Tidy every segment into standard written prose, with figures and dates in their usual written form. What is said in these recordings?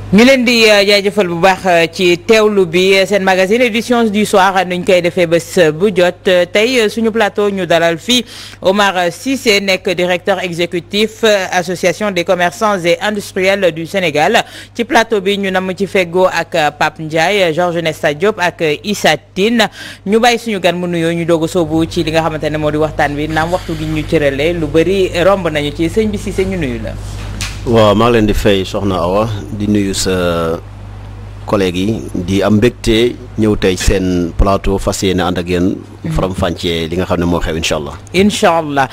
ñu leen di jaajëfal bu baax ci teewlu bi seen magazine édition du soir nuñ koy defee bés bu jot tey suñu plateau ñu dalal fii Omar Cissé nekk directeur exécutif association des commerçants et industriels du Sénégal ci plateau bi ñu nam ci feggoo ak Pape Ndiaye Georges Nesta Diop ak Issa Tine ñu bàyyi suñu gan mu nuyoo ñu doog a soobu ci li nga xamante ne moo di waxtaan bi naam waxtu gi ñu cërale lu bëri romb nañu ci sëñ bi Cissé ñu nuyu la. waaw maa ngi leen di fay soxna Awa di nuyu sa collègue yi di am mbégte ñëw tey seen plateau fas yéene ànd ak yéen faram fàccee li nga xam ne moo xew incha allah. incha allah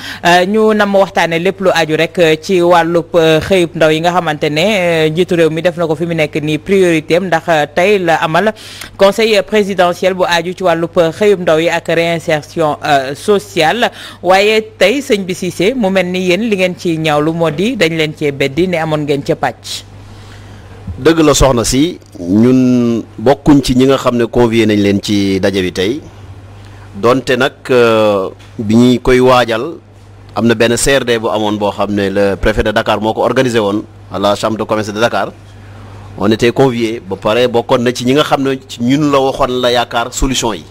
ñu nam waxtaane lépp lu aju rek ci wàllub xëyub ndaw yi nga xamante ne njiitu réew mi def na ko fi mu nekk nii priorité am ndax tey la amal conseil présidentiel bu aju ci wàllub xëyub ndaw yi ak réinsertion sociale waaye tey sëñ bi Cissé mu mel ni yéen li ngeen ci ñaawlu moo di dañ leen cee beddi ne amoon ngeen ca pàcc. dëgg la soxna si ñun bokkuñ ci ñi nga xam ne convié nañ leen ci daje bi tey donte nag bi ñuy koy waajal am na benn CRD bu amoon boo xam ne le préfet de Dakar moo ko organisé woon à la chambre de commerce de Dakar on était convié ba pare bokkoon na ci ñi nga xam ne ci ñun la waxoon la yaakaar solution yi.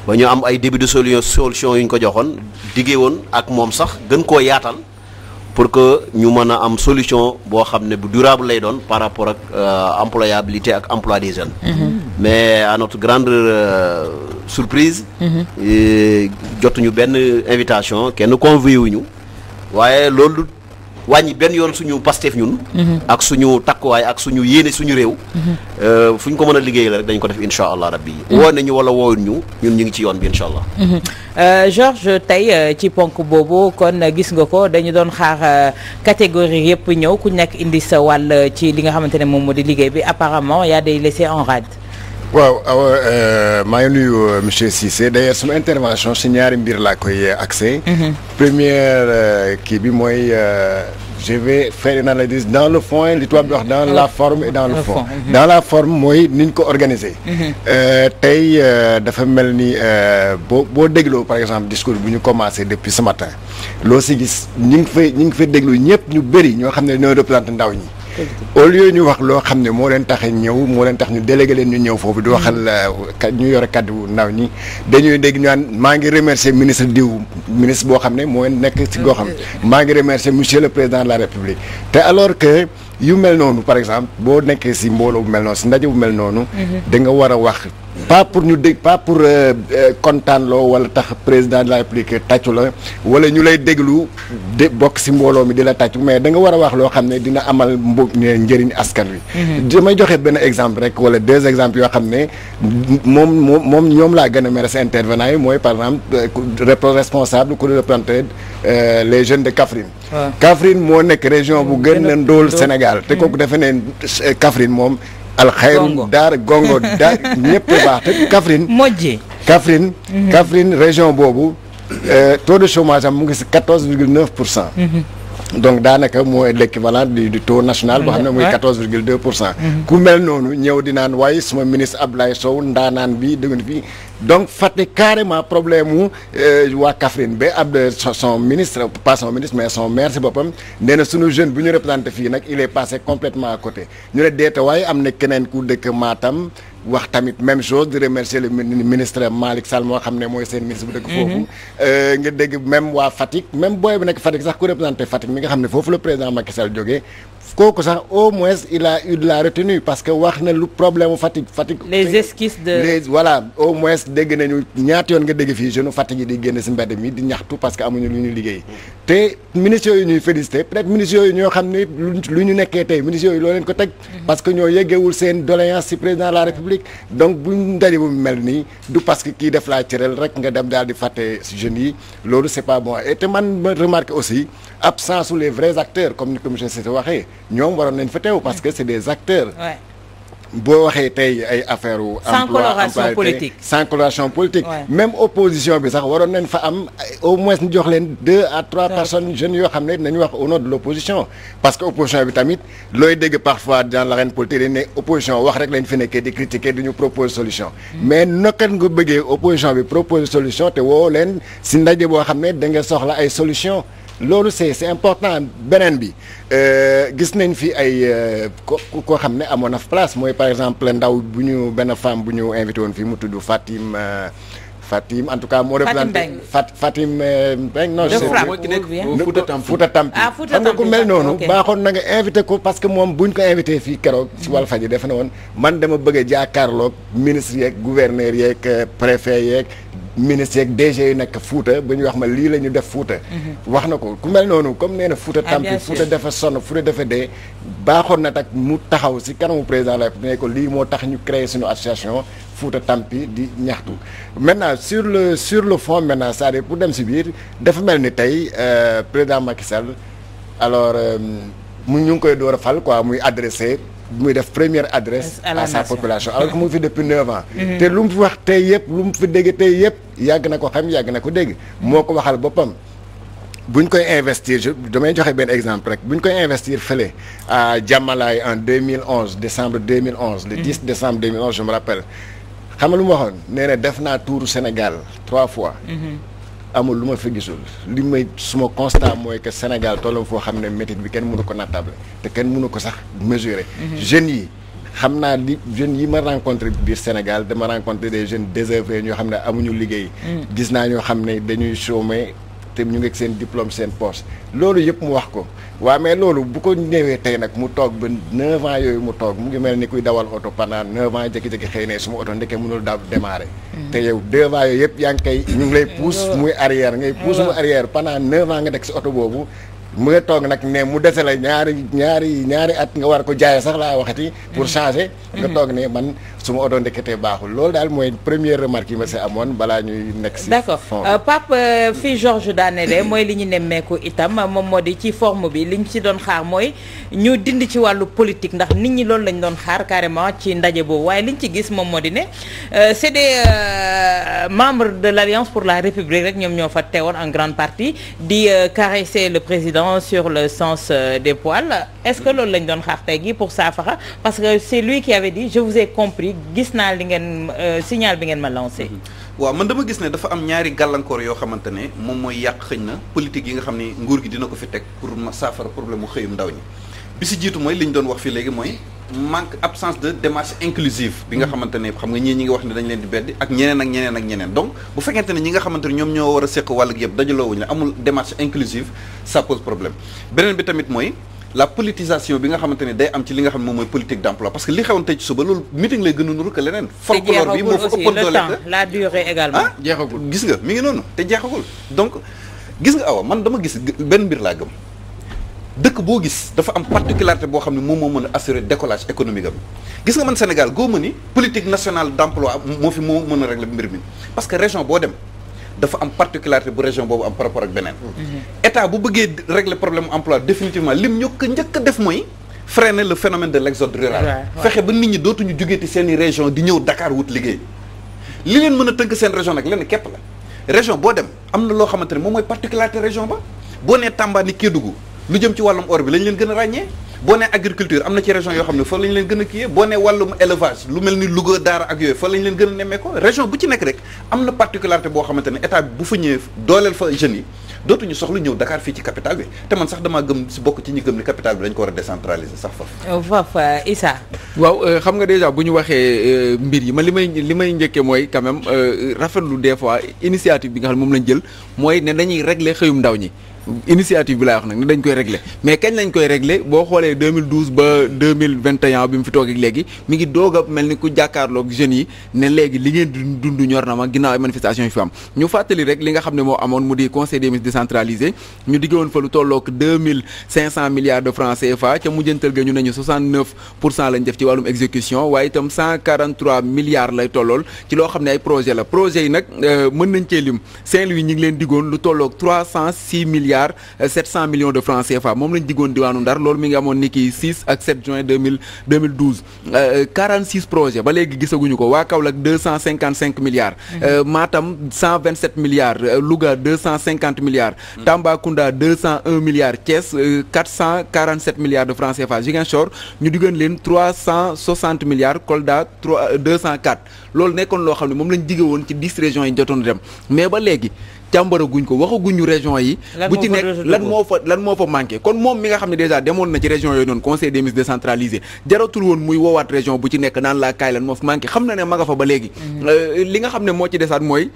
ba ñu am ay début de solution yu ñu ko joxoon diggee woon ak moom sax gën koo yaatal. pour que ñu mën a am solution boo xam ne bu durable lay doon par rapport ak employabilité ak emploi des jeunes. Mais à notre grande surprise. jotuñu benn invitation kenn convié wuñu waaye loolu wàññi benn yoon suñu Pastef ñun. ak suñu takkuwaay ak suñu yéene suñu réew. fu ñu ko mën a liggéey la rek dañ ko def incha allah rabbi. woo nañu wala woowuñ ñu ñun ñu ngi ci yoon bi incha allah. Georges tey ci ponk boobu kon gis nga ko dañu doon xaar catégorie yëpp ñëw ku nekk indi sa wàll ci li nga xamante ne moom moo di liggéey bi apparemment y a des laissés en rade. waaw maa ngi nuyu monsieur Cissé d'ailleurs sama intervention si ñaari mbir laa koy accès. Première kii bi mooy je vais faire une analyse dans le fond li tubaab di wax dans la forme et dans le fond. Dans la forme mooy ni ñu ko organiser. tey dafa mel ni boo dégloo par exemple discours bu ñu commencé depuis ce matin loo si gis ñi ngi fay déglu ñëpp ñu bëri ñoo xam ne ñoo représenté ndaw ñi. au lieu ñu wax loo xam ne moo leen tax ñëw moo leen tax ñu délégué leen ñu ñëw foofu di waxal ñu yore kaddu ndaw ñi dañuy dégg ñu naan maa ngi remercier ministre ministre boo xam ne moo nekk ci goo xam maa ngi remercier monsieur le président de la république te alors que yu mel noonu par exemple boo nekkee si mbooloo bu mel noonu si ndaje bu mel noonu da nga war a wax pas pour ñu dégg pas pour kontaan loo wala tax président de la république tàccu la wala ñu lay déglu de bokk si mbooloo mi di la tàccu mais da nga war a wax loo xam ne dina amal njëriñ askan wi. damay joxe benn exemple rek wala deux exemples yoo xam ne moom ñoom laa gën a mere si intervenant yi mooy par exemple responsable ku représenté les jeunes de Kaffrine. Kaffrine moo nekk région bu gën a ndóol Sénégal te kooku defe ne Kaffrine moom. alxayru daar gongo daar ñëpp baax te Kaffrine mojje Kaffrine région boobu taux de chômage am mu ngi si 14,9%. donc daanaka mooy l'équivalent du taux national boo xam ne muy 14,2%. ku mel noonu ñëw di naan waaye suma ministre Abdoulaye Sow ndaanaan bi dégg nga fi donc fàtte carrément problème mu waa Kaffrine ba son ministre pas son ministre mais son maire si boppam nee na sunu jeune bu ñu représenté fii nag il est passé complètement à côté ñu ne deeta waaye am na keneen ku dëkk Matam wax tamit même chose di remercier le ministre Malick Sall moo xam ne mooy seen ministre bu dëkk foofu nga dégg même waa Fatick même booy bu nekk Fatick sax ku représenté Fatick mi nga xam ne foofu le président Macky Sall jógee kooku sax au moins il a eu de la retenue parce que wax na lu problème mu Fatick les esquisses de voilà au moins dégg nañu ñaata yoon nga dégg fii jeune Fatick yi di génn si mbedd mi di ñaxtu parce que amuñu lu ñu liggéey te ministres yooyu ñuy félicité peut-être ministres yooyu ñoo xam ne lu ñu nekkee tey ministres yooyu loo leen ko teg parce que ñoo yeggewul seen doléance si président de la république donc buñ ndaje bu mel nii du parce que kii def laa cëral rek nga dem daal di fàtte si jeunes yi loolu c'est pas bon et te man ma remarqué aussi absence ou les vrais acteurs comme ni ko monsieur Cissé waxee ñoom waroon nañ fa teew parce que c'est des acteurs. boo waxee tey ay affaire u sans coloration politique sans coloration politique même opposition bi sax waroon nañ fa am au moins ñu jox leen 2 à 3 personnes jeunes yoo xam ne nañu wax au nom de l'opposition parce que opposition bi tamit looy dégg parfois dans l'arène politique dañ ne opposition wax rek lañ fi nekkee di critiquer du ñu propose solution mais naka nga bëggee opposition bi propose solution te woo leen si ndaje boo xam ne da nga soxla ay solution loolu c'est important. beneen bi gis nañ fi ay koo xam ne amoon na place mooy par exemple ndaw bu ñu benn femme bu ñu invité woon fii mu tudd Fatim en tout cas moo représenté Fatim Mbeng non Fouta Tampi xam nga ku mel noonu baaxoon na nga invité ko parce que moom buñ ko invité fii keroog ci Walfadjri defe na woon man dama bëgg a jàkkaarloog ministre yeeg gouverneur yeeg préfet yeeg ministre yeeg DG yu nekk Fouta ba ñu wax ma lii la ñu def Fouta wax na ko ku mel noonu comme nee na Fouta Tampi Fouta dafa sonn Fouta dafa dee baaxoon na tak mu taxaw si kanamu président la ne ko lii moo tax ñu créé suñu association Fouta Tampi di ñaxtu. Maintenant sur le fond maintenant c'est-à-dire pour dem si biir dafa mel ni tey président Macky Sall alors ñu ngi koy door a fal quoi muy adressé muy def première adresse à sa population alors que mu ngi fi depuis 9 ans. te lu mu fi wax tey yëpp lu mu fi dégg tey yëpp yàgg na ko xam yàgg na ko dégg. moo ko waxal boppam. buñ koy investir damay joxe benn exemple rek buñ koy investir fële à Diamalaye en 2011 décembre 2011. le 10 décembre 2011 je me rappelle. xam nga lu ma waxoon nee na def naa tour Sénégal 3 fois. amul lu ma fi gisul li may suma constat mooy que Sénégal tollu foo xam ne métit bi kenn mënu ko nattable te kenn mënu ko sax mesurer. jeunes yi xam naa li jeunes yi ma rencontré biir Sénégal dama rencontré des jeunes désœuvrés ñoo xam ne amuñu liggéey. gis naa ñoo xam ne dañuy chômer te ñu ngi ak seen diplôme seen poche loolu yëpp mu wax ko waaw mais loolu bu ko ñëwee tey nag mu toog ba 9 ans yooyu mu toog mu ngi mel ni kuy dawal oto pendant 9 ans jékki-jékki xëy ne suma oto ndeke mënul daw démarrer. te yow 2 ans yooyu yëpp yaa ngi koy ñu ngi lay pousse muy arrière ngay pousse mu arrière pendant 9 ans nga nekk si oto boobu mu nga toog nag ne mu dese la ñaari at nga war ko jaayee sax laa waxati pour changer. nga toog ne man suma oto ndeketee baaxul loolu daal mooy première remarque yi ma si amoon balaa ñuy nekk si. d'accord Pape fii Georges daanele mooy li ñu nemmeeku itam moom moo di ci forme bi li ñu ci doon xaar mooy ñu dindi ci wàllu politique ndax nit ñi loolu lañ doon xaar carrément ci ndaje boobu waaye li ñu ci gis moom moo di ne c'est des membres de l'Alliance pour la République rek ñoom ñoo fa teewoon en grande partie di caresser le président sur le sens des poils est-ce que loolu lañ doon xaar tey gi pour saafara parce que c'est lui qui avait dit je vous ai compris gis naa li ngeen signal bi ngeen ma lancé. waaw man dama gis ne dafa am ñaari gàllankoor yoo xamante ne moom mooy yàq xëñ na politique yi nga xam ne nguur gi dina ko fi teg pour saafara problème mu xëyum ndaw ñi bi si jiitu mooy li ñu doon wax fii léegi mooy manque absence de démarche inclusive bi nga xamante ne xam nga ñii ñi ngi wax ne dañ leen di beddi ak ñeneen donc bu fekkente ne ñi nga xamante ne ñoom ñoo war a seq wàll gi yëpp dajaloowuñu la amul démarche inclusive ça pose problème beneen bi tamit mooy la politisation bi nga xamante ne day am ci li nga xam ne moom mooy politique d'emploi parce que li xewoon tey ci suba loolu meeting lay gën a nuru que leneen folklore bi moo fa ëppoon doole la durée également jeexagul gis nga mi ngi noonu te jeexagul donc gis nga awa man dama gis benn mbir laa gëm dëkk boo gis dafa am particularité boo xam ne moom moo mën a assurer décollage économique am gis nga man Sénégal góoma ni politique nationale d'emploi moo fi moo mën a régler mbir mi parce que région boo dem dafa am particularité bu région boobu am par rapport ak beneen état bu bëggee régler problème emploi définitivement lim njëkk a def mooy freiner le phénomène de l'exode rural fexe ba nit ñi dootuñu jógeeti seeni région di ñëw Dakar wut liggéey li leen mën a tënk seen région nag lenn képp la région boo dem am na loo xamante ne moom mooy particularité région ba boo nee Tamba ni Kédougou lu jëm ci wàllum or bi lañ leen gën a ràññee boo nee agriculture am na ci région yoo xam ne fa lañ leen gën a kiyee boo nee wàllum élevage lu mel ni Louga Daara ak yooyu fa lañ leen gën a nemmee ko région bu ci nekk rek am na particularité boo xamante ne état bi bu fa ñëwee dooleel fa jeunes yi dootuñu soxla ñëw Dakar fii ci capitale bi te man sax damaa gëm si bokk ci ñi gëm ni capitale bi dañ ko war a décentraliser sax faf Issa waaw xam nga déjà bu ñu waxee mbir yi man li may njëkkee mooy quand même rafetlu des fois initiative bi nga xam ne moom lañ jël mooy ne dañuy régler xëyum ndaw ñi initiative bi laay wax nag ne dañ koy régler mais kañ lañ koy régler boo xoolee 2012 ba 2021 bi mu fi toog ak léegi mi ngi doog a mel ni ku jàkkaarloog jeunes yi ne léegi li ngeen dund ñor na ma ginnaaw ay manifestation yi fi am ñu fàttali rek li nga xam ne moo amoon mu di conseil des ministres décentralisé ñu digge woon fa lu tolloog 2500 milliards de francs CFA ca mujjantal ga ñu nañu 69% lañ def ci wàllum exécution waaye itam 143 milliards lay tollool ci loo xam ne ay projet la projet yi nag mën nañ cee lim Saint-Louis ñi ngi leen diggoon lu tolloog 306 milliards 700 millions de francs CFA moom lañ diggoon diwaanu Ndar loolu mi ngi amoon ni ki 6 ak 7 juin 2012 46 projets ba léegi gisaguñu ko waa Kaolack 255 milliards Matam 127 milliards Louga 250 milliards Tambacounda 201 milliards Thiès 447 milliards de francs CFA Ziguinchor ñu diggoon leen 360 milliards Kolda 204 loolu nekkoon loo xam ne moom lañ digge woon ci 10 régions yi jotoon dem mais ba léegi càmbaraguñ ko waxaguñu région yi bu ci nekk lan moo fa manqué kon moom mi nga xam ne déjà demoon na ci région yooyu noonu conseil des ministres décentralisé jaratul woon muy woowaat région bu ci nekk naan laa kaay lan moo fa manqué xam na ne ma nga fa ba léegi li nga xam ne moo ci desaat mooy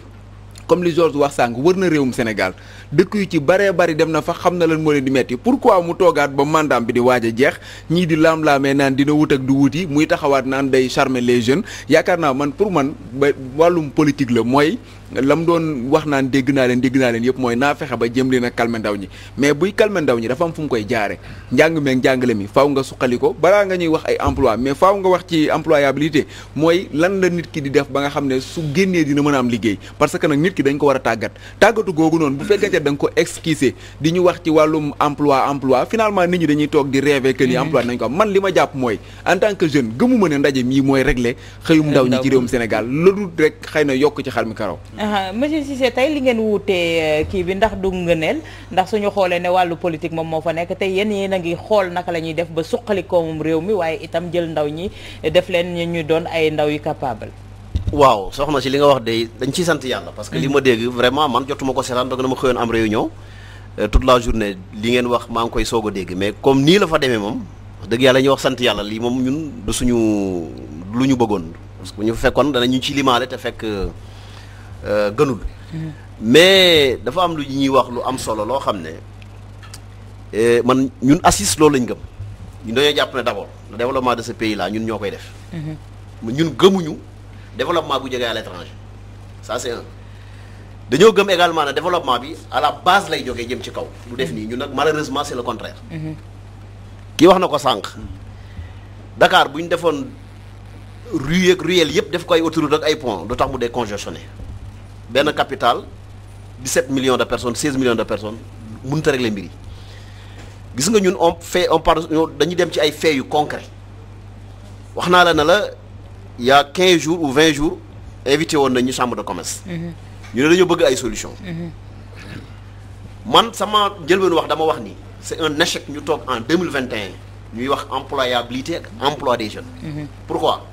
comme li Georges wax sànq wër na réewum Sénégal dëkk yu ci baree bari dem na fa xam na lan moo leen di metti pourquoi mu toogaat ba mandaam bi di waaj a jeex ñii di laam-laamee naan dina wut ak du wuti muy taxawaat naan day charmer les jeunes yaakaar naa man pour man ba wàllum politique la mooy lam doon wax naan dégg naa leen yëpp mooy naa fexe ba jëm leen a calmer ndaw ñi mais buy calmer ndaw ñi dafa am fu mu koy jaare njàng meeg njàngale mi faaw nga suqali ko balaa nga ñuy wax ay emploi mais faaw nga wax ci employabilité mooy lan la nit ki di def ba nga xam ne su génnee dina mën a am liggéey parce que nag nit ki dañ ko war a tàggatu googu noonu bu fekkente da nga ko esquisser di ñu wax ci wàllum emploi finalement nit ñi dañuy toog di rêver que ni emploi nañ ko am man li ma jàpp mooy en tant que jeune gëmuma ne ndaje mii mooy régler xëyum ndaw ñi ci réewum Sénégal loolu rek xëy na yokk ci xar mi karaw monsieur Cissé tey li ngeen wuutee kii bi ndax du ngëneel ndax suñu xoolee ne wàllu politique moom moo fa nekk tey yéen a ngi xool naka la ñuy def ba suqali koomum réew mi waaye itam jël ndaw ñi def leen ñu doon ay ndaw yu capable. waaw soxna si li nga wax de dañ ciy sant yàlla parce que li ma dégg vraiment man jotuma ko seetaan donc dama xëyoon am réunion toute la journée li ngeen wax maa ngi koy soog a dégg mais comme nii la fa demee moom wax dëgg yàlla ñuy wax sant yàlla lii moom ñun du suñu lu ñu bëggoon parce que bu ñu fekkoon danañu ci limaale te fekk gënul mais dafa am lu ñuy wax lu am solo loo xam ne man ñun ACIS loolu lañ gëm ñun dañoo jàpp ne d'abord le développement de ce pays là ñun ñoo koy def ñun gëmuñu développement bu jógee à l'étranger ça c'est un dañoo gëm également ne développement bi à la base lay jógee jëm ci kaw lu def nii ñun nag malheureusement c'est le contraire kii wax na ko sànq Dakar bu ñu defoon rue ak ruelle yëpp def ko ay autoroute ak ay pont du tax mu décongestionné benn capitale 17 millions de personnes 16 millions de personnes mënut a régler mbir yi gis nga ñun on parle dañuy dem ci ay faits yu concret wax naa la ne la il y a 15 jours ou 20 jours invité woon nañu chambre de commerce. ñu ne dañoo bëgg ay solutions. man sama njëlbeen wax dama wax ni c'est un échec ñu toog en 2021 ñuy wax employabilité ak emploi des jeunes. Pourquoi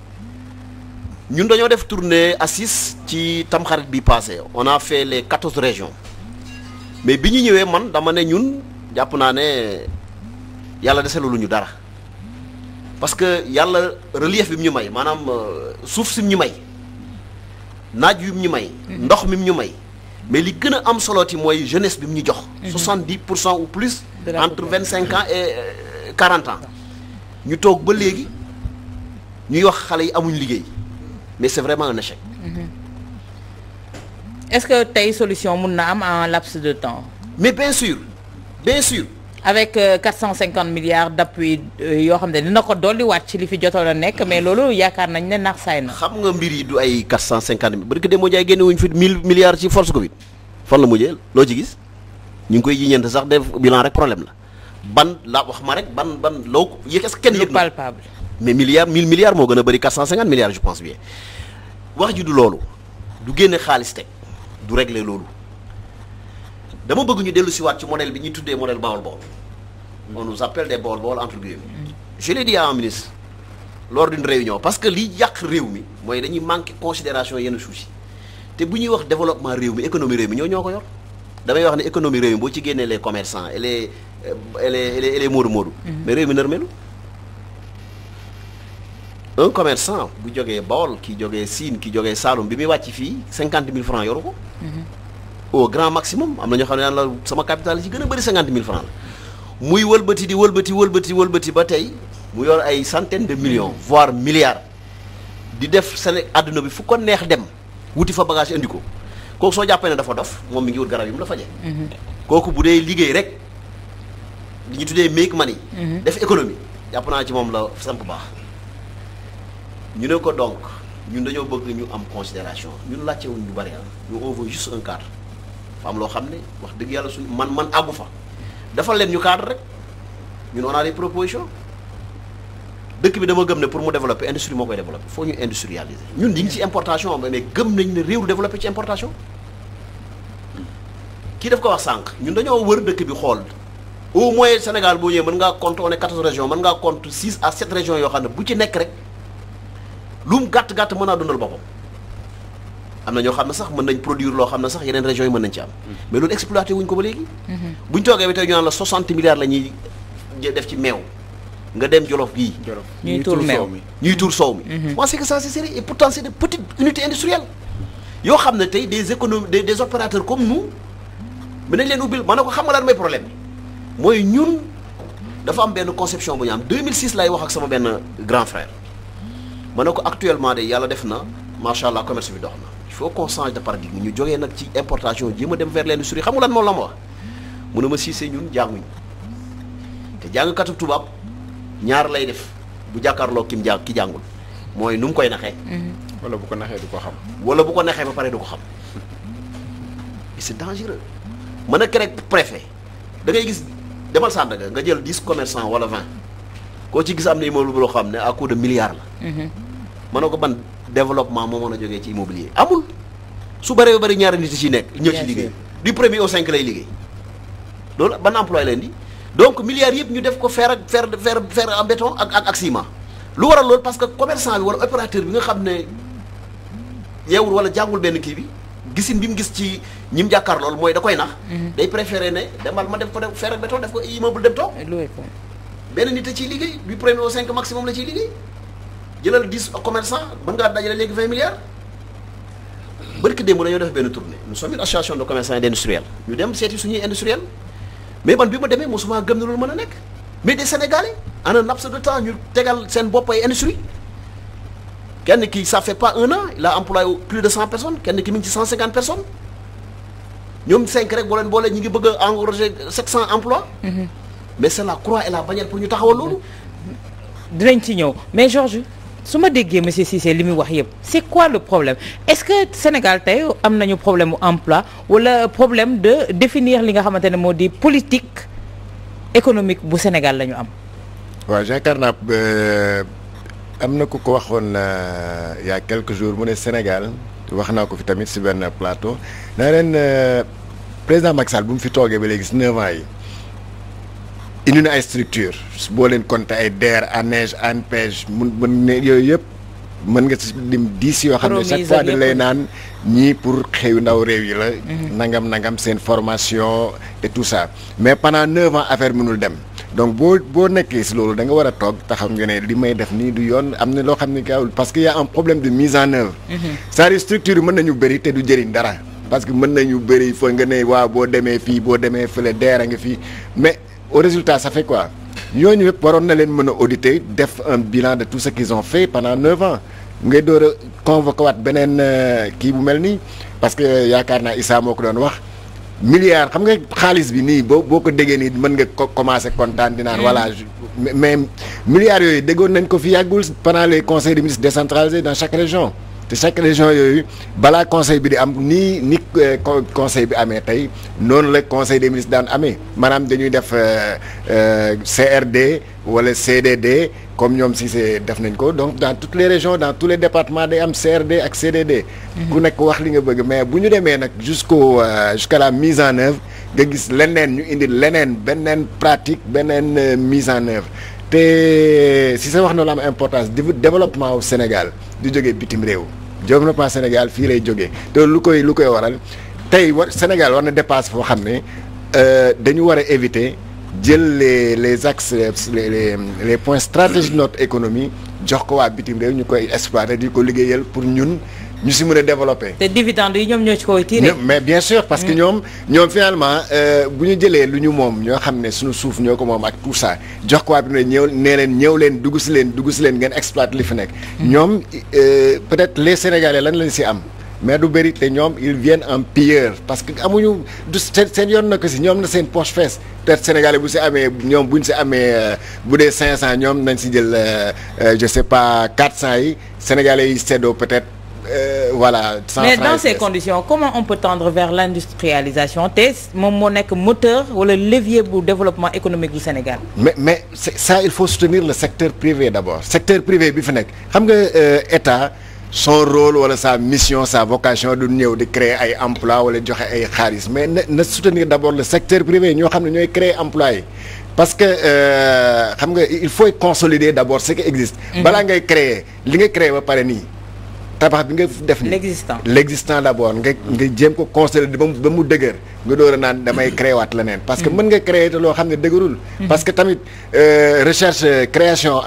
ñun dañoo def tournée ACIS ci tamxarit bi passé on a fait les 14 régions mais bi ñu ñëwee man dama ne ñun jàpp naa ne yàlla deselu lu ñu dara parce que yàlla relief bi mu ñu may maanaam suuf si mu ñu may naaj wi mu ñu may ndox mi mu ñu may mais li gën a am solooti mooy jeunesse bi mu ñu jox 70% ou plus entre 25 ans et 40 ans ñu toog ba léegi ñuy wax xale yi amuñ liggéey mais c'est vraiment un échec. Est-ce que tey solution mun na am en laps de temps. mais bien sûr bien sûr. avec 450 milliards d'appui yoo xam ne dina ko dolliwaat ci li fi jotoon a nekk mais loolu yaakaar nañ ne nax saay na. xam nga mbir yi du ay 450 milliards bari ko de moo jaay génne wuñ fi 1000 milliards ci force Covid fan la mujjee loo ci gis ñu ngi koy jiñeent sax def bilan rek problème la ban la wax ma rek ban loo ko yëg est-ce que kenn yëg na palpable. mais milliards 1000 milliards moo gën a bëri 450 milliards je pense bien wax ji du loolu du génne xaalis teg du régler loolu dama bëgg ñu dellu si waat ci modèle bi ñuy tuddee modèle Bawol-Bawol on nous appelle des Bawol-Bawol entre guillemets je l'ai dit à un ministre lors d'une réunion parce que li yàq réew mi mooy dañuy manquer considération yenn suuf te bu ñuy wax développement réew mi économie réew mi ñoo ko yor damay wax ne économie réew mi boo ci génnee les commerçants et les moodu mais réew mi nërmelu un commerçant bu jógee Bawol ki jógee Sine ki jógee Saloum bi muy wàcc fii 50 000 francs yoru ko au grand maximum am na ñoo xam ne daan la sama capital ci gën a bëri 50 000 francs la muy wëlbati di wëlbati ba tey mu yor ay centaines de millions voire milliards di def seen àdduna bi fu ko neex dem wuti fa bagage indi ko kooku soo jàppee ne dafa dof moom mi ngi wut garab yi mu la faje kooku bu dee liggéey rek li ñu tuddee make money def économie jàpp naa ci moom la samp baax ñu ne ko donc ñun dañoo bëgg ñu am considération ñun laajtewuñ ñu bari ñu on veut juste un cadre fa am loo xam ne wax dëgg yàlla suñ man àggu fa dafa leen ñu cadre rek ñun on a des propositions dëkk bi dama gëm ne pour mu développer industrie moo koy développer faut ñu industrialiser ñun ñu ngi ci importation mais gëm nañ ne réew du développer ci importation kii daf ko wax sànq ñun dañoo wër dëkk bi xool au moins Sénégal boo ñëwee mën ngaa compte on est 14 régions mën ngaa compte 6 à 7 régions yoo xam ne bu ci nekk rek lu mu gàtt mën naa dundal boppam am na ñoo xam ne sax mën nañ produire loo xam ne sax yeneen régions yi mën nañ ci am mais loolu exploité wuñ ko ba léegi buñ toogee bi tey ñu naan la 60 milliards la ñuy def ci meew nga dem Jolof gii ñuy tuur meew ñuy tuur soow mi moi c'est que ça c'est sérieux et pourtant c'est des petites unités industrielles yoo xam ne tey des économies des opérateurs comme nous mais nañ leen ubbil ma ne ko xam nga lan mooy problème bi mooy ñun dafa am benn conception bu ñu am 2006 lay wax ak sama benn grand frère ma ne ko actuellement de yàlla def na macha allah commerce bi dox na il faut qu'on change de paradigme ñu jógee nag ci importation jéem a dem vers l'industrie xam nga lan moom la ma wax mu ne ma Cissé ñun jànguñ te jàngkatu tubaab ñaar lay def bu jàkkaarloo ki jàngul mooy nu mu koy naxee. wala bu ko naxee du ko xam. wala bu ko naxee ba pare du ko xam et c'est dangereux mën a créer préfet da ngay gis demal Sandaga nga jël 10 commerçants wala 20 koo ci gis am na immeuble loo xam ne à coût de milliards la. mën na ko ban développement moo mën a jógee ci immobilier amul su bëree ba bëri ñaari nit ci nekk ñoo ci liggéey du 1er au 5 lay liggéey loolu ban emploi leen di donc milliards yëpp ñu def ko fer en béton ak ciment lu waral loolu parce que commerçant bi wala opérateur bi nga xam ne yeewul wala jàngul benn kii bi gisin bi mu gis ci ñi mu jàkkaar loolu mooy da koy nax day préféré ne demal ma def ko def fer ak béton def ko immeuble dem toog benn nit a ciy liggéey du 1er au 5 maximum la ciy liggéey jëlal 10 commerçants mën ngaa dajale léegi 20 milliards barki démb dañoo def benn tournée nous sommes une association de commerçants et d'industriels ñu dem seeti suñuy industriel mais man bi ma demee mosuma gëm ne loolu mën a nekk mais des Sénégalais en un laps de temps ñu tegal seen bopp ay industrie kenn ki ça fait pas 1 an il a employé plus de 100 personnes kenn ki mi ngi ci 150 personnes ñoom 5 rek boo leen boolee ñu ngi bëgg a engranger 700 emplois mais c'est la croix et la bannière pour ñu taxawal loolu dinañ ci ñëw mais Georges su ma déggee monsieur Cissé li muy wax yëpp c'est quoi le problème est-ce que Sénégal tey am nañu problème mu emploi wala problème de définir li nga xamante ne moo di politique économique bu Sénégal la ñu am. waaw yaakaar naa am na ku ko waxoon il y a quelques jours mu ne Sénégal wax naa ko fi tamit si benn plateau naa leen président Macky Sall bu mu fi toogee ba léegi si 9 ans yi. indi na ay structure boo leen compter ay DER ANEJ ANPEJ mën ne yooyu yëpp mën nga ci lim 10 yoo xam ne chaque fois dañ lay naan ñii pour xëyu ndaw réew yi la nangam seen formation et tout ça mais pendant 9 ans affaire mënul dem donc boo nekkee si loolu da nga war a toog taxaw nga ne li may def nii du yoon am na loo xam ne gaawul parce que y a un problème de mise en œuvre c'est-à-dire structure yi mën nañu bëri te du jëriñ dara parce que mën nañu bëri foo nga ne waaw boo demee fii boo demee fële DER a nga fii mais au résultat ça fait quoi ñooñu yëpp waroon na leen mën a auditer def un bilan de tout ce qu'ils ont fait pendant 9 ans ngay door a convoqué waat beneen kii bu mel nii parce que yaakaar naa Issa moo ko doon wax milliards xam nga xaalis bi nii boo ko déggee nii mën nga ko commencer kontaan di naan voilà mais milliards yooyu déggoon nañ ko fi yàggul pendant les conseils des ministres décentralisés dans chaque région te chaque région yooyu balaa conseil bi di am ni conseil bi amee tey noonu la conseil des ministres daan amee maanaam dañuy def CRD wala CDD comme ñoom si def nañ ko donc dans toutes les régions dans tous les départements day am CRD ak CDD. ku nekk wax li nga bëgg mais bu ñu demee nag jusqu'à la mise en œuvre nga gis leneen ñu indi leneen beneen pratique beneen mise en œuvre te si sa wax na la am importance développement au Sénégal di jógee bitim réew développement Sénégal fii lay jógee te lu koy waral tey Sénégal war na dépasse foo xam ne dañu war a éviter jël les axes les points stratégiques de notre économie jox ko waa bitim réew ñu koy exploiter di ko liggéeyal pour ñun ñu si mën a développer. te dividendes yi ñoom ñoo ci koy tiré. mais bien sûr parce que ñoom finalement bu ñu jëlee lu ñu moom ñoo xam ne suñu suuf ñoo ko moom ak tout ça jox ko waa bi ne ñëw leen dugg si leen ngeen exploiter li fi nekk. ñoom peut-être les Sénégalais lan lañ si am. mais du bëri te ñoom ils viennent en pilleurs parce que amuñu du seen yoon na ko si ñoom na seen poche fees peut-être Sénégalais bu si amee ñoom bu ñu si amee bu dee 500 ñoom nañ si jël je sais pas 400 yi Sénégalais yi seddoo peut-être. Voilà. Mais dans ces conditions comment on peut tendre vers l'industrialisation te moom moo nekk moteur wala levier bu développement économique du Sénégal. mais ça il faut soutenir le secteur privé d'abord secteur privé bi fi nekk xam nga État son rôle wala sa mission sa vocation du ñëw di créer ay emploi wala joxe ay xaalis mais na soutenir d'abord le secteur privé ñoo xam ne ñooy créer emploi yi parce que xam nga il faut consolider d'abord ce qui existe. balaa ngay créer li nga créer ba pare nii. tabax bi nga def ni l'existant d'abord nga jéem ko consolider ba mu dëgër nga door a naan damay créer waat leneen parce que mën nga créer te loo xam ne dëgërul parce que tamit recherche création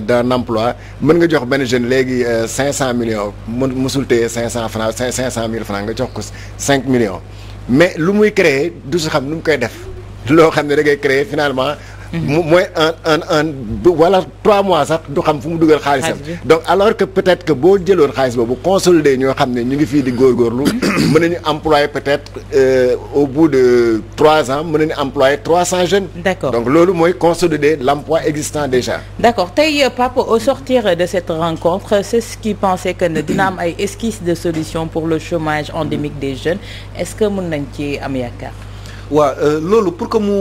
d'un emploi mën nga jox benn jeune léegi 500 millions musul téye 500 francs 500 000 francs nga jox ko 5 millions mais lu muy créer du si xam nu mu koy def loo xam ne da ngay créer finalement mooy wala 3 mois sax du xam fu mu dugal xaalisam donc alors que peut-être que boo jëloon xaalis boobu consolider ñoo xam ne ñu ngi fii di góorgóorlu mën nañu employer peut-être au bout de 3 ans mën nañu employer 300 jeunes. D'accord. Donc loolu mooy consolider l'emploi existant déjà. D'accord tey Pape au sortir de cette rencontre c'est ce qui pensait que ne dina am ay esquisses de solutions pour le chômage endémique des jeunes est-ce que mën nañ ci am yaakaar. waaw loolu pour que mu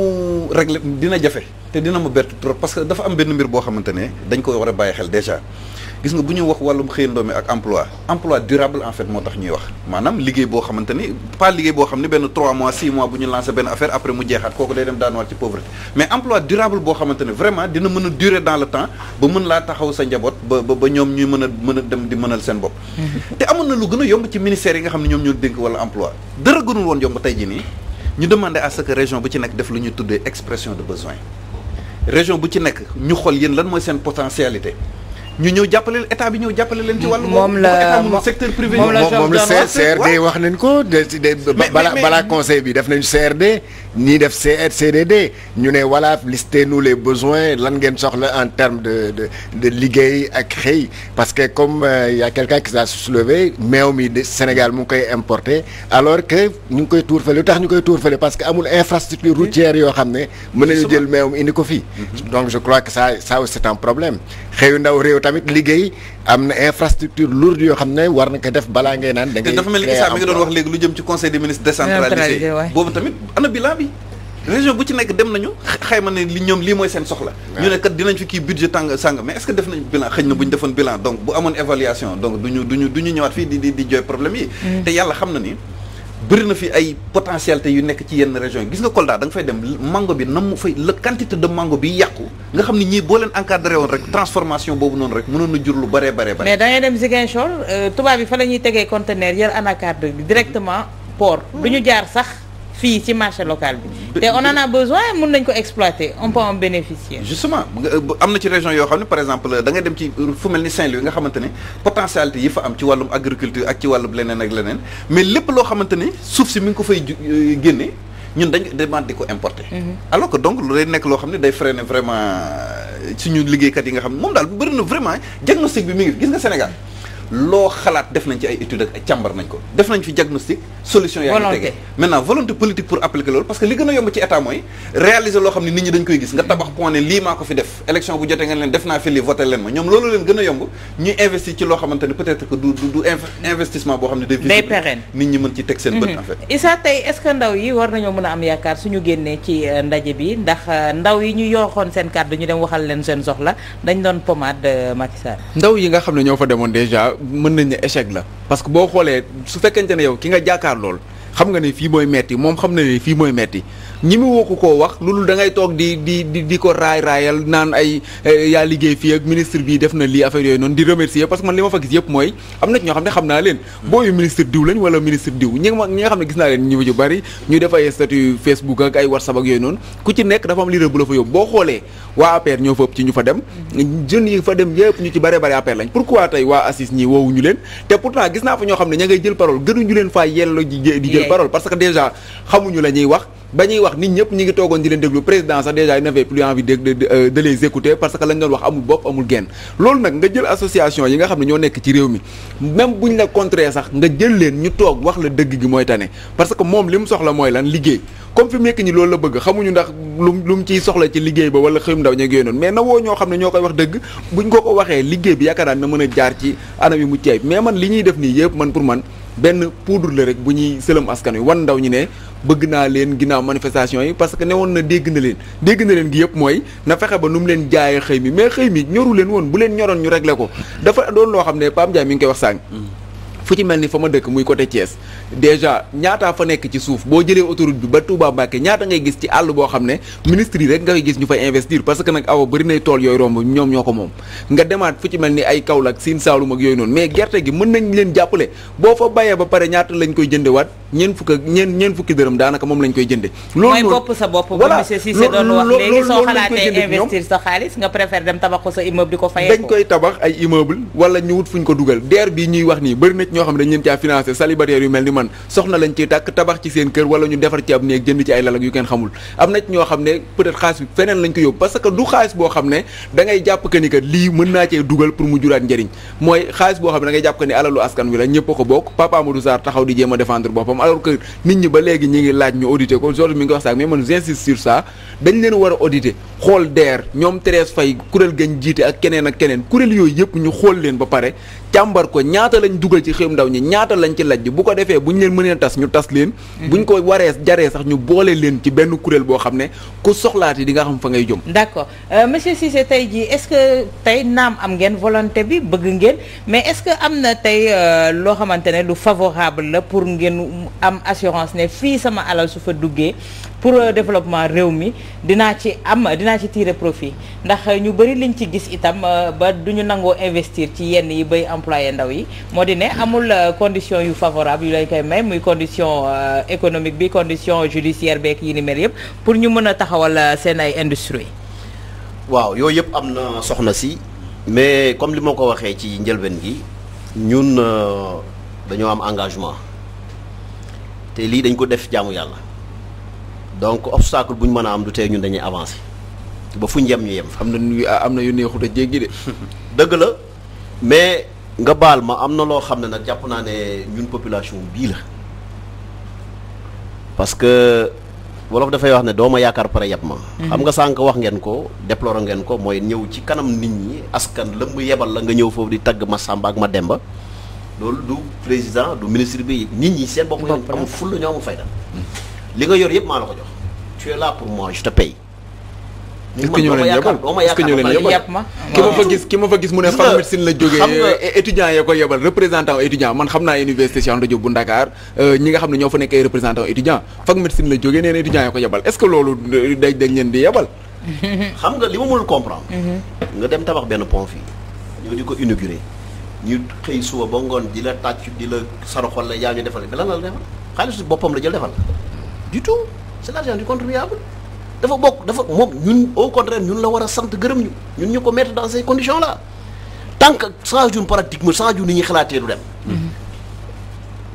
régler dina jafe te dina ma bett trop parce que dafa am benn mbir boo xamante ne dañ ko war a bàyyi xel déjà gis nga bu ñu wax wàllum xëyandoo mi ak emploi durable en fait moo tax ñuy wax maanaam liggéey boo xamante ni pas liggéey boo xam ne benn 3 mois 6 mois bu ñu lancé benn affaire après mu jeexaat kooku day dem daanuwaat ci pauvreté mais emploi durable boo xamante ne vraiment dina mën a durer dans le temps ba mën laa taxaw sa njaboot ba ñoom ñuy mën a dem di mënal seen bopp te amoon na lu gën a yomb ci ministère yi nga xam ne ñoom ñoo dénk wala emploi dara gënul woon yomb tey jii nii ñu demander à ce que région bu ci nekk def lu ñu tuddee expression de besoin région bu ci nekk ñu xool yéen lan mooy seen potentialité ñu ñëw jàppale état bi ñëw jàppale leen ci wàllu moom la secteur privé moom la CRD wax nañ ko balaa conseil bi def nañu CRD ñii def CDD ñu ne voilà listez-nous les besoins lan ngeen soxla en termes de liggéey ak xëy parce que comme y a quelqu'un qui a soulevé meew mi de Sénégal mu ngi koy importer alors que ñu ngi koy tuur fële lu tax ñu koy tuur fële parce que amul infrastructure routière yoo xam ne mën nañu jël meew mi indi ko fii donc je crois que ça aussi c'est un problème xëyu ndaw réew tamit liggéey am na infrastructure lourde yoo xam ne war na ko def balaa ngay naan da ngay dafa mel ni Issa mi nga doon wax léegi lu jëm ci conseil des ministres décentralisé boobu tamit ana bilan bi région bu ci nekk dem nañu xayma ne li ñoom lii mooy seen soxla ñu ne kat dinañ fi kii budget sàng mais est-ce que def nañ bilan xëy na bu ñu defoon bilan donc bu amoon évaluation donc duñu ñëwaat fii di jooy problème yi te yàlla xam na ni bëri na fi ay potentialité yu nekk ci yenn région yi gis nga Kolda da nga fay dem mango bi nam mu fay la quantité de mango bi yàqu nga xam ni ñii boo leen encadré woon rek transformation boobu noonu rek mënoon na jur lu bëree mais da ngay dem Ziguinchor tubaab bi fa la ñuy tegee conteneur yer anacarde bi directement port du ñu jaar sax fii ci marché local bi te on en a besoin mën nañ ko exploiter on peut en bénéficier. Justement am na ci région yoo xam ne par exemple da ngay dem ci fu mel ni Saint-Louis nga xamante ne potentialité yi fa am ci wàllum agriculture ak ci wàllum leneen ak leneen mais lépp loo xamante ne suuf si mi ngi ko fay génne ñun dañ demande di ko importer. Alors que donc lu day nekk loo xam ne day freiner vraiment suñu liggéeykat yi nga xam ne moom daal bëri na vraiment diagnostic bi mi ngi gis nga Sénégal. loo xalaat def nañ ci ay études ak càmbar nañ ko def nañ fi diagnostic solution yaa ngi tege maintenant volonté politique pour appliquer loolu parce que li gën a yomb ci état mooy réaliser loo xam ne nit ñi dañ koy gis nga tabax point ne lii maa ko fi def élection bu jotee nga leen def naa fi lii voté leen ma ñoom loolu leen gën a yomb ñuy investir ci loo xamante ne peut-être que du investissement boo xam ne day pérenne nit ñi mën ci teg seen bët en fait. Issa tey est-ce que ndaw yi war nañoo mën a am yaakaar suñu génnee ci ndaje bi ndax ndaw yi ñu yooxoon seen kàddu ñu dem waxal leen seen soxla dañ doon pommade Macky Sall. ndaw yi nga xam ne ñoo fa demoon déjà mën nañ ne échec la parce que boo xoolee su fekkente ne yow ki nga jàkkaar lool xam nga ne fii mooy metti moom xam na ne fii mooy metti ñi mu woo ko koo wax loolu da ngay toog di ko raayal naan ay yaa liggéey fii ak ministre bi def na lii affaire yooyu noonu di remercier parce que man li ma fa gis yëpp mooy am na ci ñoo xam ne xam naa leen booyu ministre diw lañ wala ministre diw ñi nga xam ne gis naa leen ñu ci bari ñu def ay statut Facebook ak ay WhatsApp ak yooyu noonu ku ci nekk dafa am leader bu la fa yóbbu boo xoolee waa APR ñoo fa ëpp ci ñu fa dem jeunes yi fa dem yëpp ñu ci bare bare APR lañ pourquoi tey waa ACIS ñi woowuñu leen te pourtant gis naa fa ñoo xam ne ña ngay jël parole gënuñu leen faa yello di jël parole parce que déjà xamuñu la ñuy wax ba ñuy wax nit ñëpp ñi ngi toogoon di leen déglu président sax déjà il n'avait plus envie de les écouter parce que lañ doon wax amul bopp amul genn loolu nag nga jël association yi nga xam ne ñoo nekk ci réew mi même buñ la contrer sax nga jël leen ñu toog wax la dëgg gi mooy tane parce que moom li mu soxla mooy lan liggéey comme fi mu nekk ñi loolu la bëgg xamuñu ndax lu mu ciy soxla ci liggéey ba wala xëyum ndaw ñeeg yooyu noonu mais na woo ñoo xam ne ñoo koy wax dëgg buñ ko waxee liggéey bi yaakaar naa na mën a jaar ci anam yi mucc ayib mais man li ñuy def nii yëpp man pour man benn poudre la rek bu ñuy sëlëm askan wi wan ndaw ñi ne bëgg naa leen ginnaaw manifestation yi parce que ne woon na dégg na leen gi yëpp mooy na fexe ba nu mu leen jaayee xëy mi mais xëy mi ñoru leen woon bu leen ñoroon ñu réglé ko dafa doon loo xam ne Pape Ndiaye mi ngi koy wax sànq fu ci mel ni fa ma dëkk muy côté Thiès déjà ñaataa fa nekk ci suuf boo jëlee autoroute bi ba Touba Mbacké ñaata ngay gis ci àll boo xam ne ministre yi rek nga koy gis ñu fay investir parce que nag awa bëri nay tool yooyu romb ñoom ñoo ko moom nga demaat fu ci mel ni ay Kaolack Sine Saalum ak yooyu noonu mais gerte gi mën nañ leen jàppale boo fa bayee ba pare ñaata lañ koy jëndewaat ñeen fukki dërëm daanaka moom lañ koy jënde loolu mooy bopp sa bopp ba monsieur Cissé doon wax léegi soo xalaatee investir sa xaalis nga préfère dem tabax ko sa immeuble di ko fayee dañ koy tabax ay immeuble wala ñu wut fuñ ko dugal DER bii ñuy wax nii bëri na ñoo xam ne dañ leen caa financé célibataire yu mel ni man soxna lañ ciy tàkk tabax ci seen kër wala ñu defar ci ab néeg jënd ci ay lalak yu kenn xamul am na ci ñoo xam ne peut-être xaalis bi feneen lañ ko yóbbu parce que du xaalis boo xam ne da ngay jàpp que ni que lii mën naa cee dugal pour mu juraat njëriñ mooy xaalis boo xam ne da ngay jàpp que ni alalu askan wi la ñëpp a ko bokk Papa Amadou Sarr taxaw di jéem a défendre boppam alors que nit ñi ba léegi ñi ngi laaj ñu auditer ko Georges mi ngi wax sax mais man j'insiste sur ça dañ leen war a auditer xool DER ñoom Thérèse Faye kuréel gañ jiite ak keneen ak keneen kuréel yooyu yëpp ñu xool leen ba pare càmbar ko ñaata lañ dugal ci xëyum ndaw ñi ñaata lañ ci lajj bu ko defee bu ñu leen mënee tas ñu tas leen buñ ko waree jaree sax ñu boole leen ci benn kuréel boo xam ne ku soxlaati di nga xam fa ngay jëm. d'accord monsieur Cissé tey jii est-ce que tey naam am ngeen volonté bi bëgg ngeen mais est-ce que am na tey loo xamante ne lu favorable la pour ngeen am assurance ne fii sama alal su fa duggee pour développement réew mi dinaa ci tirer profit ndax ñu bëri liñ ci gis itam ba duñu nangoo investir ci yenn yi bay employé ndaw yi moo di ne amul condition yu favorable yu lay koy may muy condition économique bi condition judiciaire beek yi ni mel yëpp pour ñu mën a taxawal seen ay industrie. waaw yooyu yëpp am na soxna si mais comme li ma ko waxee ci njëlbeen gi ñun dañoo am engagement te lii dañ ko def jaamu yàlla donc obstacle bu ñu mën a am du tee ñun dañuy avancer ba fu njëm ñu yem. am na yu neexut a jéggi de. dëgg la mais nga baal ma am na loo xam ne nag jàpp naa ne ñun population bii la parce que wolof dafay wax ne doo ma yaakaar pare yab ma. xam nga sànq wax ngeen ko déploré ngeen ko mooy ñëw ci kanam nit ñi askan lëmb yebal la nga ñëw foofu di tagg ma Samba ak ma Demba loolu du président du ministre bi nit ñi seen bopp ñoom amul fulla ñoo amul fayda li nga yor yëpp maa la ko jox tu es là pour moi je te paye. est-ce que ñoo leen yebal est-ce que ñoo leen yebal ki ma fa gis mu ne fac médecine la jógee étudiant yee ko yebal représentant étudiant man xam naa université Cheikh Anta Diop bu Dakar ñi nga xam ne ñoo fa nekk ay représentant étudiant fac médecine la jógee nee na étudiant yee ko yebal est-ce que loolu dañ leen di yebal. xam nga li ma mënul comprendre. nga dem tabax benn pont fii ñoo di ko inauguré ñu xëy suba ba ngoon di la tàcc di la saraxol la yaa ñu defal bi lan la defal xaalis boppam la jël defal du tout c'est l'argent du contribuable dafa bokk dafa moom ñun au contraire ñun la war a sant gërëm ñun ñu ko mettre dans ces conditions là tant que change paradigme change ni ñuy xalaatee du dem.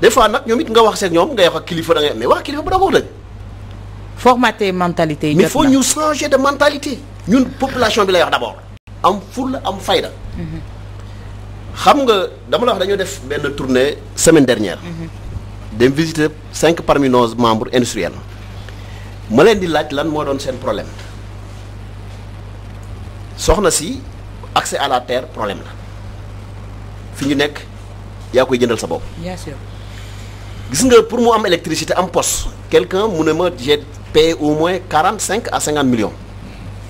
des fois nag ñoom it nga wax seen ñoom ngay wax ak kilifa da ngay mais wax kilifa ba da ko wax dëgg. formater mentalité yi mais il faut ñu changer de mentalité. ñun population bi lay wax d'abord. am fulla am fayda. xam nga dama la wax dañoo def benn tournée semaine dernière. dem visiter 5 parmi nos membres industriels. ma leen di laaj lan moo doon seen problème soxna si accès à la terre problème la fi ñu nekk yaa koy jëndal sa bopp. bien sûr. gis nga pour mu am électricité am poste quelqu'un mu ne ma j'ai payé au moins 45 à 50 millions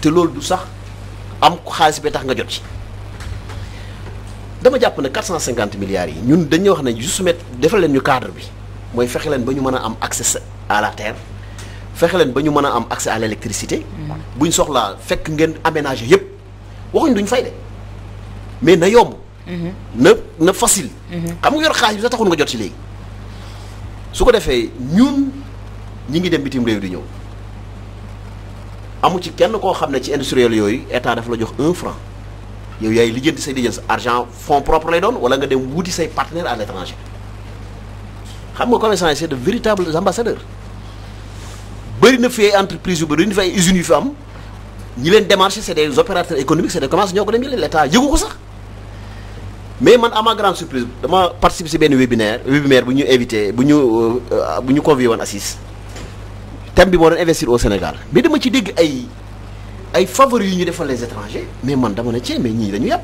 te loolu du sax am xaalis bi tax nga jot ci dama jàpp ne 450 milliards yi ñun dañuy wax ne juste mettre defal leen ñu cadre bi mooy fexe leen ba ñu mën a am accès à la terre. fexe leen ba ñu mën a am accès à l'électricité buñ soxlaa fekk ngeen aménager yépp waxuñ duñ fay de mais na yomb na facile xam nga yor xaalis bi sax taxul nga jot ci léegi su ko defee ñun ñi ngi dem bitim réew di ñëw amu ci kenn koo xam ne ci industriel yooyu état dafa la jox 1 franc yow yaay lijjanti say lijjanti argent fonds propre lay doon wala nga dem wuti say partenaires à l'étranger xam nga commerçant yi c'est de véritables ambassadeurs bëri na fi ay entreprises yu bëri na fi ay usines yu fi am ñi leen démarché c'est des opérateurs économiques c'est des commerces ñoo ko dem jëlee l'état yëgu ko sax mais man à ma grande surprise dama participer ci benn webinaire bu ñu invité bu ñu convié woon Assis thème bi moo doon investir au Sénégal mais dama ci dégg ay favoris yu ñu defal les étrangers mais man dama ne ci mais ñii dañu yàpp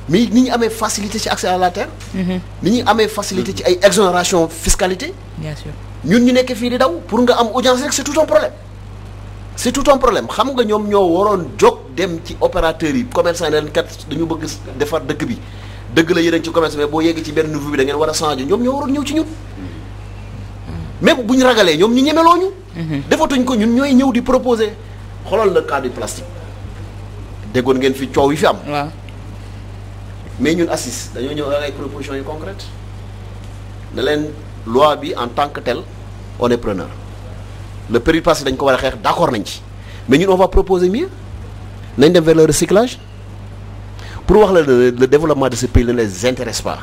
mais ni ñu amee facilité ci accès à la terre. ni ñu amee facilité ci ay exonération fiscalité. bien sûr. ñun ñu nekk fii di daw pour nga am audience rek c'est tout un problème c'est tout un problème xam nga ñoom ñoo waroon jóg dem ci opérateurs yi commerçant yi leen kat dañu bëgg defar dëkk bi dëgg la yéen ci commerce mais boo yeggee ci benn niveau bi da ngeen war a changer ñoom ñoo waroon ñëw ci ñun même bu ñu ragalee ñoom ñu ñemeloo ñu. defatuñ ko ñun ñooy ñëw di proposer xoolal le cas du plastique déggoon ngeen fi coow yi fi am. waaw mais ñun ACIS dañoo ñëw ak ay propositions yu concrètes ne leen loi bi en tant que tel on est preneur le période passé dañ ko war a xeex d'accord nañ ci mais ñun on va proposer mieux nañ dem vers le recyclage pour wax la le développement de ce pays ne les intéresse pas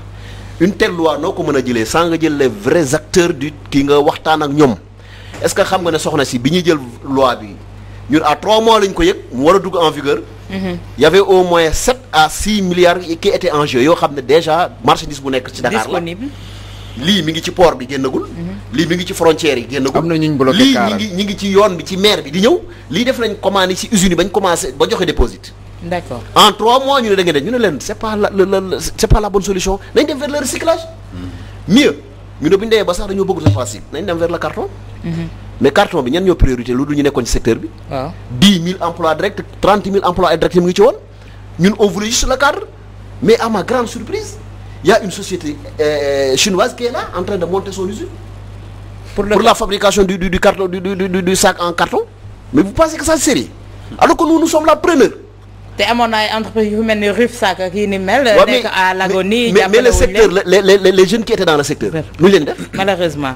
une telle loi noo ko mën a jëlee sans nga jël les vrais acteurs du kii nga waxtaan ak ñoom est-ce que xam nga ne soxna si bi ñuy jël loi bi ñun à 3 mois lañ ko yëg mu war a dugg en vigueur. Il y avait au moins 7 à 6 milliards qui étaient en jeu yoo xam ne déjà marchandise bu nekk ci Dakar la disponible. lii mi ngi ci port bi génnagul. lii mi ngi ci frontières yi génnagul. am na ñu bloqué lii Kaaral ñi ngi ci yoon bi ci mer bi di ñëw lii def nañ commande yi ci usines yi bañ commencé ba joxe déposit. D'accord. En 3 mois ñu ne da ngeen ñu ne leen c'est pas la bonne solution nañ dem vers le recyclage. Mieux ñu ne bu ñu demee ba sax dañoo bëgg sa plastique nañ dem vers le carton. Mais carton bi ñan ñoo priorité lu dul ñu nekkoon ci secteur bi. waaw 10 000 emplois directs 30 000 emplois indirects mu ngi ci woon ñun on voulait juste le cadre mais à ma grande surprise il y a une société chinoise qui est là en train de monter son usine. pour la fabrication du carton du sac en carton. Mais vous pensez que ça c'est sérieux alors que nous sommes là preneurs. te amoon na ay entreprises yu mel ni Rufsac ak yi ni mel. Ouais, nekk à l'agonie. mais le secteur les jeunes qui étaient dans le secteur. nu leen def malheureusement.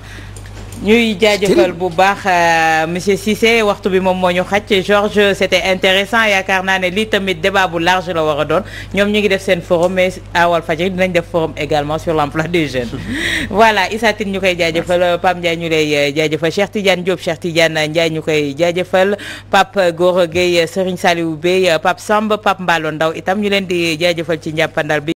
ñuy jaajëfal bu baax monsieur Cissé waxtu bi moom moo ñu xaj Georges c'était intéressant yaakaar naa ne lii tamit débat bu large la war a doon ñoom ñu ngi def seen forum mais à Walfadjri dinañ def forum également sur l'emploi des jeunes. Voilà Issa Tine ñu koy jaajëfal Pape Ndiaye ñu lay jaajëfal Cheikh Tidiane Diop Cheikh Tidiane Ndiaye ñu koy jaajëfal Pape Gora Gueye Serigne Saliou Bey Pape Samb Pape Mballo Ndaw itam ñu leen di jaajëfal ci njàppandal bi.